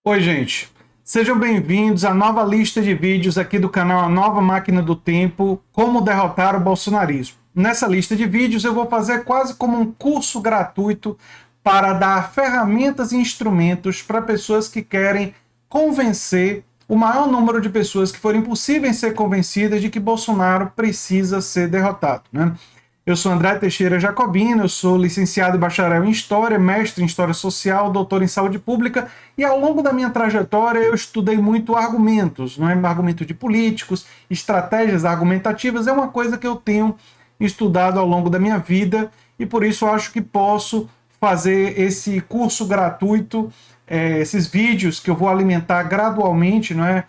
Oi, gente. Sejam bem-vindos à nova lista de vídeos aqui do canal A Nova Máquina do Tempo, Como Derrotar o Bolsonarismo. Nessa lista de vídeos eu vou fazer quase como um curso gratuito para dar ferramentas e instrumentos para pessoas que querem convencer o maior número de pessoas que forem possíveis ser convencidas de que Bolsonaro precisa ser derrotado, né? Eu sou André Teixeira Jacobino, eu sou licenciado e bacharel em História, mestre em História Social, doutor em Saúde Pública, e ao longo da minha trajetória eu estudei muito argumentos, não é? Argumentos de políticos, estratégias argumentativas, é uma coisa que eu tenho estudado ao longo da minha vida, e por isso eu acho que posso fazer esse curso gratuito, esses vídeos que eu vou alimentar gradualmente, não é?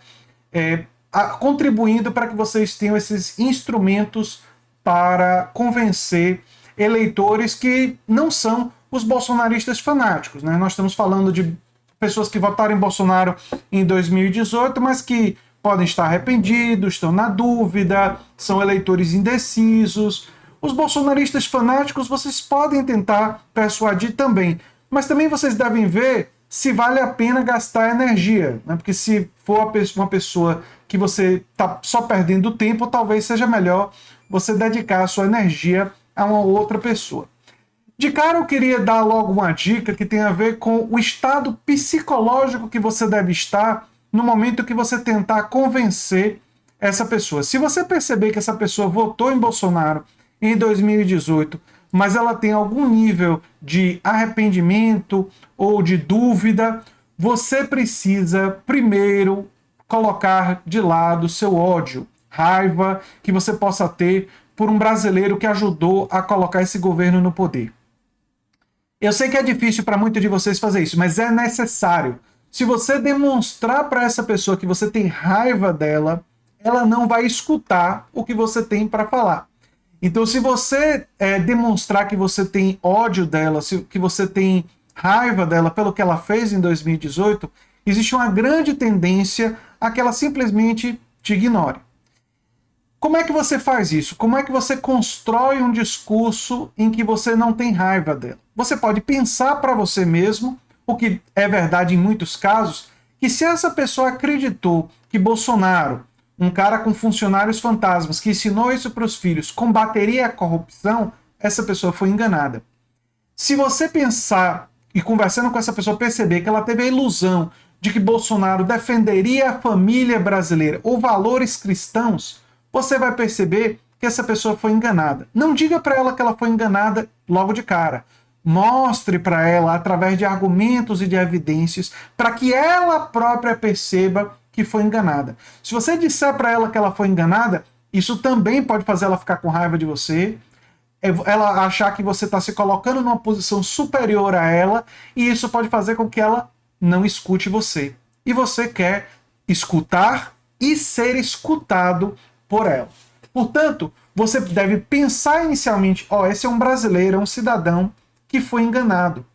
Contribuindo para que vocês tenham esses instrumentos para convencer eleitores que não são os bolsonaristas fanáticos, né? Nós estamos falando de pessoas que votaram em Bolsonaro em 2018, mas que podem estar arrependidos, estão na dúvida, são eleitores indecisos. Os bolsonaristas fanáticos vocês podem tentar persuadir também, mas também vocês devem ver se vale a pena gastar energia, né? Porque se for uma pessoa que você está só perdendo tempo, talvez seja melhor você dedicar a sua energia a uma outra pessoa. De cara, eu queria dar logo uma dica que tem a ver com o estado psicológico que você deve estar no momento que você tentar convencer essa pessoa. Se você perceber que essa pessoa votou em Bolsonaro em 2018, mas ela tem algum nível de arrependimento ou de dúvida, você precisa primeiro colocar de lado seu ódio, raiva que você possa ter por um brasileiro que ajudou a colocar esse governo no poder. Eu sei que é difícil para muitos de vocês fazer isso, mas é necessário. Se você demonstrar para essa pessoa que você tem raiva dela, ela não vai escutar o que você tem para falar. Então, se você demonstrar que você tem ódio dela, que você tem raiva dela pelo que ela fez em 2018, existe uma grande tendência a que ela simplesmente te ignore. Como é que você faz isso? Como é que você constrói um discurso em que você não tem raiva dela? Você pode pensar para você mesmo, o que é verdade em muitos casos, que se essa pessoa acreditou que Bolsonaro, um cara com funcionários fantasmas, que ensinou isso para os filhos, combateria a corrupção, essa pessoa foi enganada. Se você pensar e conversando com essa pessoa perceber que ela teve a ilusão de que Bolsonaro defenderia a família brasileira ou valores cristãos, você vai perceber que essa pessoa foi enganada. Não diga para ela que ela foi enganada logo de cara. Mostre para ela através de argumentos e de evidências para que ela própria perceba que foi enganada. Se você disser para ela que ela foi enganada, isso também pode fazer ela ficar com raiva de você, ela achar que você está se colocando numa posição superior a ela, e isso pode fazer com que ela não escute você. E você quer escutar e ser escutado por ela. Portanto, você deve pensar inicialmente, esse é um brasileiro, é um cidadão que foi enganado.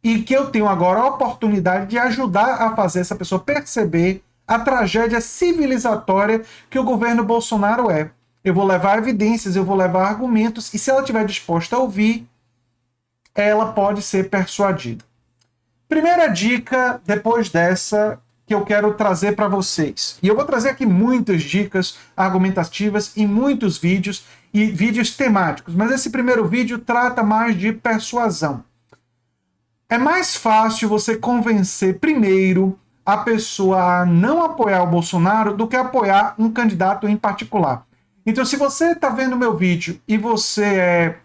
E que eu tenho agora a oportunidade de ajudar a fazer essa pessoa perceber a tragédia civilizatória que o governo Bolsonaro é. Eu vou levar evidências, eu vou levar argumentos, e se ela estiver disposta a ouvir, ela pode ser persuadida. Primeira dica, depois dessa, que eu quero trazer para vocês. E eu vou trazer aqui muitas dicas argumentativas em muitos vídeos, e vídeos temáticos, mas esse primeiro vídeo trata mais de persuasão. É mais fácil você convencer primeiro a pessoa a não apoiar o Bolsonaro do que apoiar um candidato em particular. Então, se você está vendo meu vídeo e você é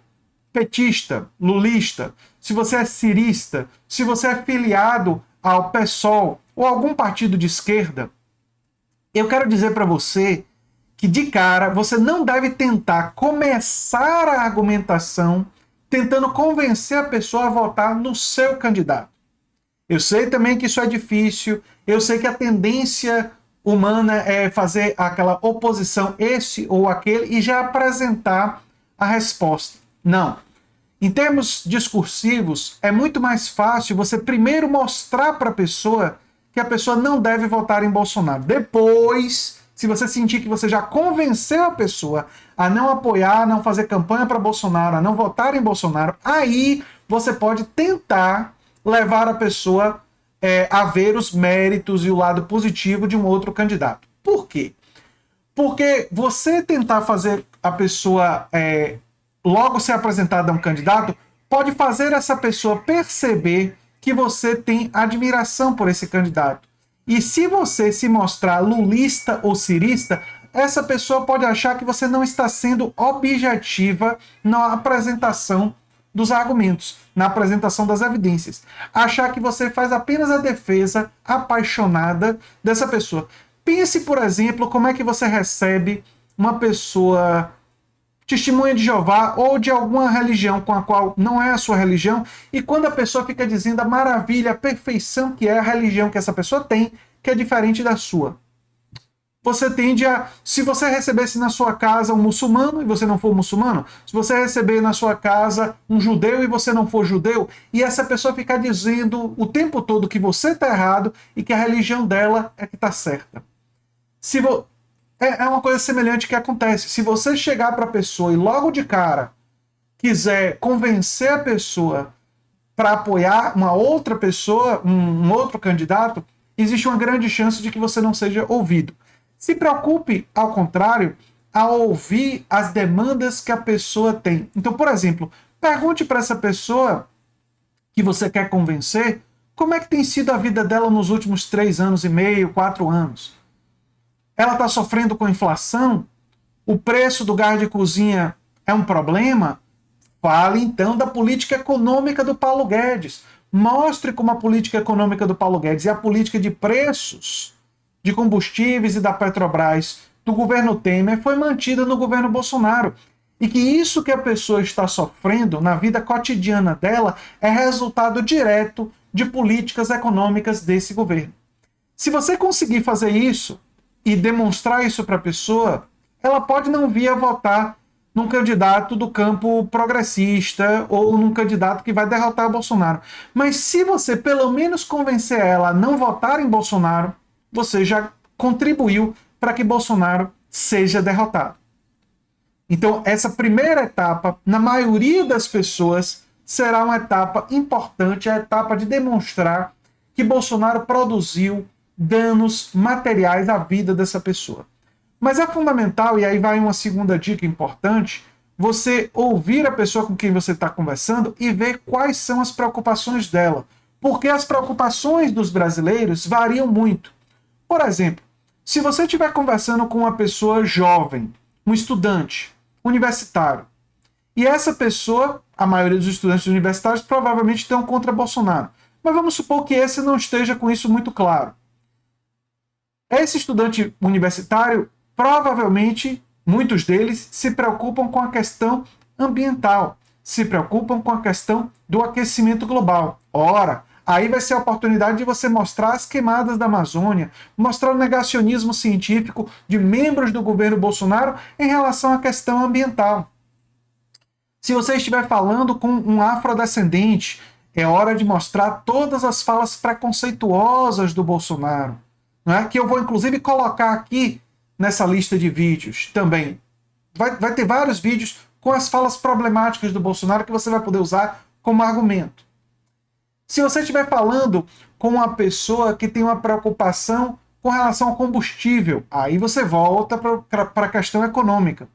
petista, lulista, se você é cirista, se você é filiado ao PSOL ou algum partido de esquerda, eu quero dizer para você que, de cara, você não deve tentar começar a argumentação tentando convencer a pessoa a votar no seu candidato. Eu sei também que isso é difícil, eu sei que a tendência humana é fazer aquela oposição, esse ou aquele, e já apresentar a resposta. Não. Em termos discursivos, é muito mais fácil você primeiro mostrar para a pessoa que a pessoa não deve votar em Bolsonaro. Depois, se você sentir que você já convenceu a pessoa a não apoiar, a não fazer campanha para Bolsonaro, a não votar em Bolsonaro, aí você pode tentar levar a pessoa haver os méritos e o lado positivo de um outro candidato. Por quê? Porque você tentar fazer a pessoa logo ser apresentada a um candidato pode fazer essa pessoa perceber que você tem admiração por esse candidato. E se você se mostrar lulista ou cirista, essa pessoa pode achar que você não está sendo objetiva na apresentação dos argumentos, na apresentação das evidências. Achar que você faz apenas a defesa apaixonada dessa pessoa. Pense, por exemplo, como é que você recebe uma pessoa testemunha de Jeová ou de alguma religião com a qual não é a sua religião, e quando a pessoa fica dizendo a maravilha, a perfeição que é a religião que essa pessoa tem, que é diferente da sua. Você tende a, se você recebesse na sua casa um muçulmano e você não for muçulmano, se você receber na sua casa um judeu e você não for judeu, e essa pessoa ficar dizendo o tempo todo que você está errado e que a religião dela é que está certa. É uma coisa semelhante que acontece. Se você chegar para a pessoa e logo de cara quiser convencer a pessoa para apoiar uma outra pessoa, um outro candidato, existe uma grande chance de que você não seja ouvido. Se preocupe, ao contrário, a ouvir as demandas que a pessoa tem. Então, por exemplo, pergunte para essa pessoa que você quer convencer como é que tem sido a vida dela nos últimos 3 anos e meio, 4 anos. Ela está sofrendo com inflação? O preço do gás de cozinha é um problema? Fale então da política econômica do Paulo Guedes. Mostre como a política econômica do Paulo Guedes e a política de preços de combustíveis e da Petrobras do governo Temer foi mantida no governo Bolsonaro. E que isso que a pessoa está sofrendo na vida cotidiana dela é resultado direto de políticas econômicas desse governo. Se você conseguir fazer isso e demonstrar isso para a pessoa, ela pode não vir a votar num candidato do campo progressista ou num candidato que vai derrotar Bolsonaro. Mas se você pelo menos convencer ela a não votar em Bolsonaro, você já contribuiu para que Bolsonaro seja derrotado. Então, essa primeira etapa, na maioria das pessoas, será uma etapa importante, a etapa de demonstrar que Bolsonaro produziu danos materiais à vida dessa pessoa. Mas é fundamental, e aí vai uma segunda dica importante, você ouvir a pessoa com quem você está conversando e ver quais são as preocupações dela. Porque as preocupações dos brasileiros variam muito. Por exemplo, se você estiver conversando com uma pessoa jovem, um estudante, universitário, e essa pessoa, a maioria dos estudantes universitários, provavelmente estão contra Bolsonaro. Mas vamos supor que esse não esteja com isso muito claro. Esse estudante universitário, provavelmente, muitos deles se preocupam com a questão ambiental, se preocupam com a questão do aquecimento global. Ora, aí vai ser a oportunidade de você mostrar as queimadas da Amazônia, mostrar o negacionismo científico de membros do governo Bolsonaro em relação à questão ambiental. Se você estiver falando com um afrodescendente, é hora de mostrar todas as falas preconceituosas do Bolsonaro, não é? Que eu vou inclusive colocar aqui nessa lista de vídeos também. Vai ter vários vídeos com as falas problemáticas do Bolsonaro que você vai poder usar como argumento. Se você estiver falando com uma pessoa que tem uma preocupação com relação ao combustível, aí você volta para a questão econômica.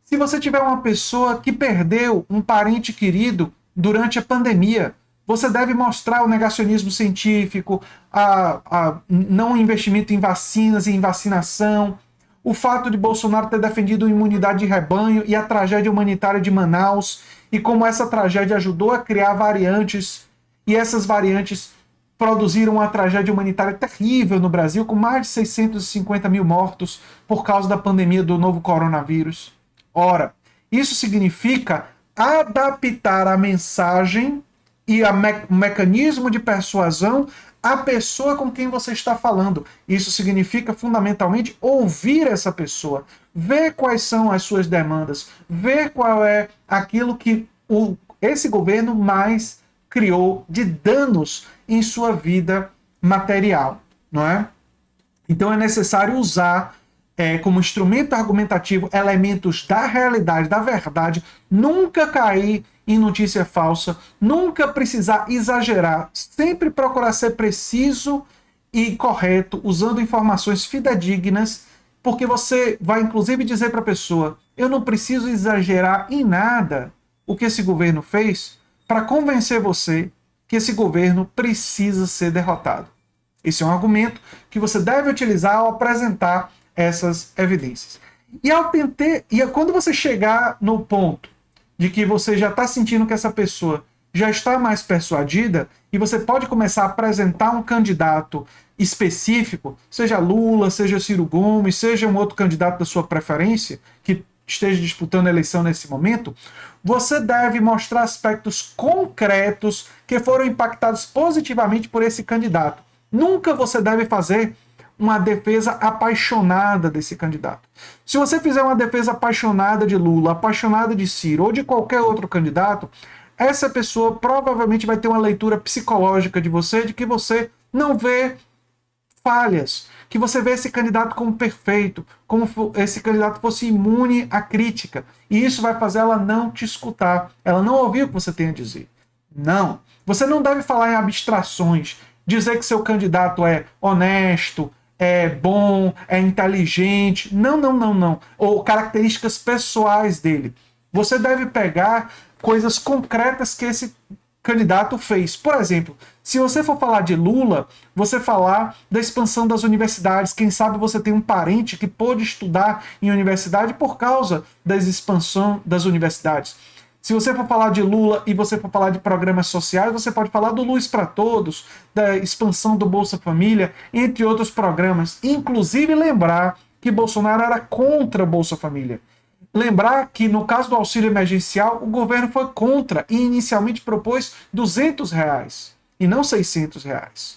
Se você tiver uma pessoa que perdeu um parente querido durante a pandemia, você deve mostrar o negacionismo científico, a não investimento em vacinas e em vacinação, o fato de Bolsonaro ter defendido a imunidade de rebanho e a tragédia humanitária de Manaus, e como essa tragédia ajudou a criar variantes, e essas variantes produziram uma tragédia humanitária terrível no Brasil, com mais de 650 mil mortos por causa da pandemia do novo coronavírus. Ora, isso significa adaptar a mensagem e o mecanismo de persuasão à pessoa com quem você está falando. Isso significa, fundamentalmente, ouvir essa pessoa, ver quais são as suas demandas, ver qual é aquilo que esse governo mais criou de danos em sua vida material, não é? Então é necessário usar como instrumento argumentativo elementos da realidade, da verdade, nunca cair em notícia falsa, nunca precisar exagerar, sempre procurar ser preciso e correto, usando informações fidedignas, porque você vai inclusive dizer para a pessoa: eu não preciso exagerar em nada o que esse governo fez para convencer você que esse governo precisa ser derrotado. Esse é um argumento que você deve utilizar ao apresentar essas evidências. E quando você chegar no ponto de que você já está sentindo que essa pessoa já está mais persuadida, e você pode começar a apresentar um candidato específico, seja Lula, seja Ciro Gomes, seja um outro candidato da sua preferência, que esteja disputando a eleição nesse momento, você deve mostrar aspectos concretos que foram impactados positivamente por esse candidato. Nunca você deve fazer uma defesa apaixonada desse candidato. Se você fizer uma defesa apaixonada de Lula, apaixonada de Ciro ou de qualquer outro candidato, essa pessoa provavelmente vai ter uma leitura psicológica de você, de que você não vê falhas, que você vê esse candidato como perfeito, como se esse candidato fosse imune à crítica. E isso vai fazer ela não te escutar, ela não ouvir o que você tem a dizer. Não. Você não deve falar em abstrações, dizer que seu candidato é honesto, é bom, é inteligente. Não, não, não, não. Ou características pessoais dele. Você deve pegar coisas concretas que esse candidato fez. Por exemplo, se você for falar de Lula, você falar da expansão das universidades. Quem sabe você tem um parente que pôde estudar em universidade por causa da expansão das universidades. Se você for falar de Lula e você for falar de programas sociais, você pode falar do Luz para Todos, da expansão do Bolsa Família, entre outros programas. Inclusive lembrar que Bolsonaro era contra o Bolsa Família. Lembrar que no caso do auxílio emergencial, o governo foi contra e inicialmente propôs R$200 e não R$600.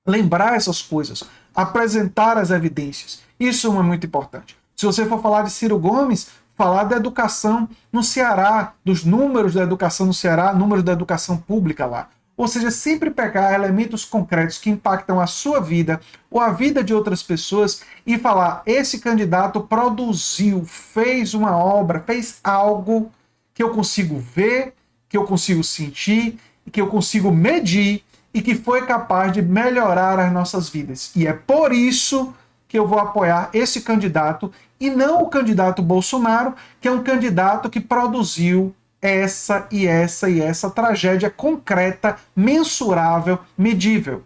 Lembrar essas coisas, apresentar as evidências, isso é muito importante. Se você for falar de Ciro Gomes, falar da educação no Ceará, dos números da educação no Ceará, números da educação pública lá. Ou seja, sempre pegar elementos concretos que impactam a sua vida ou a vida de outras pessoas e falar: esse candidato produziu, fez uma obra, fez algo que eu consigo ver, que eu consigo sentir, que eu consigo medir e que foi capaz de melhorar as nossas vidas. E é por isso que eu vou apoiar esse candidato e não o candidato Bolsonaro, que é um candidato que produziu essa e essa e essa tragédia concreta, mensurável, medível.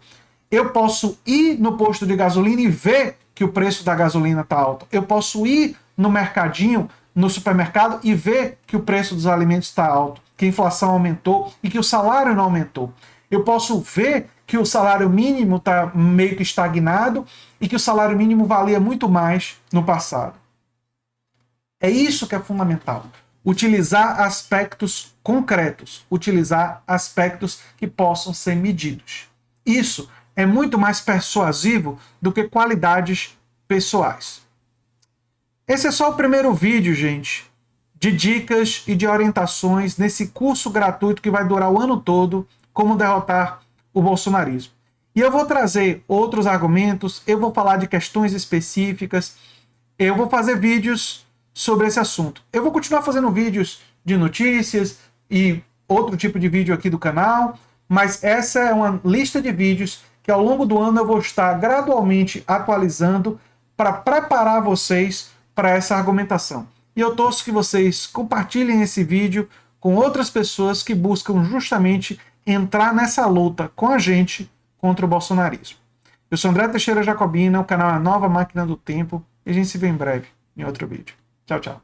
Eu posso ir no posto de gasolina e ver que o preço da gasolina está alto. Eu posso ir no mercadinho, no supermercado, e ver que o preço dos alimentos está alto, que a inflação aumentou e que o salário não aumentou. Eu posso ver que o salário mínimo está meio que estagnado e que o salário mínimo valia muito mais no passado. É isso que é fundamental. Utilizar aspectos concretos, utilizar aspectos que possam ser medidos. Isso é muito mais persuasivo do que qualidades pessoais. Esse é só o primeiro vídeo, gente, de dicas e de orientações nesse curso gratuito que vai durar o ano todo, como derrotar o bolsonarismo. E eu vou trazer outros argumentos, eu vou falar de questões específicas, eu vou fazer vídeos sobre esse assunto. Eu vou continuar fazendo vídeos de notícias e outro tipo de vídeo aqui do canal, mas essa é uma lista de vídeos que ao longo do ano eu vou estar gradualmente atualizando para preparar vocês para essa argumentação. E eu torço que vocês compartilhem esse vídeo com outras pessoas que buscam justamente entrar nessa luta com a gente contra o bolsonarismo. Eu sou André Teixeira Jacobina, o canal é a Nova Máquina do Tempo, e a gente se vê em breve em outro vídeo. Tchau, tchau.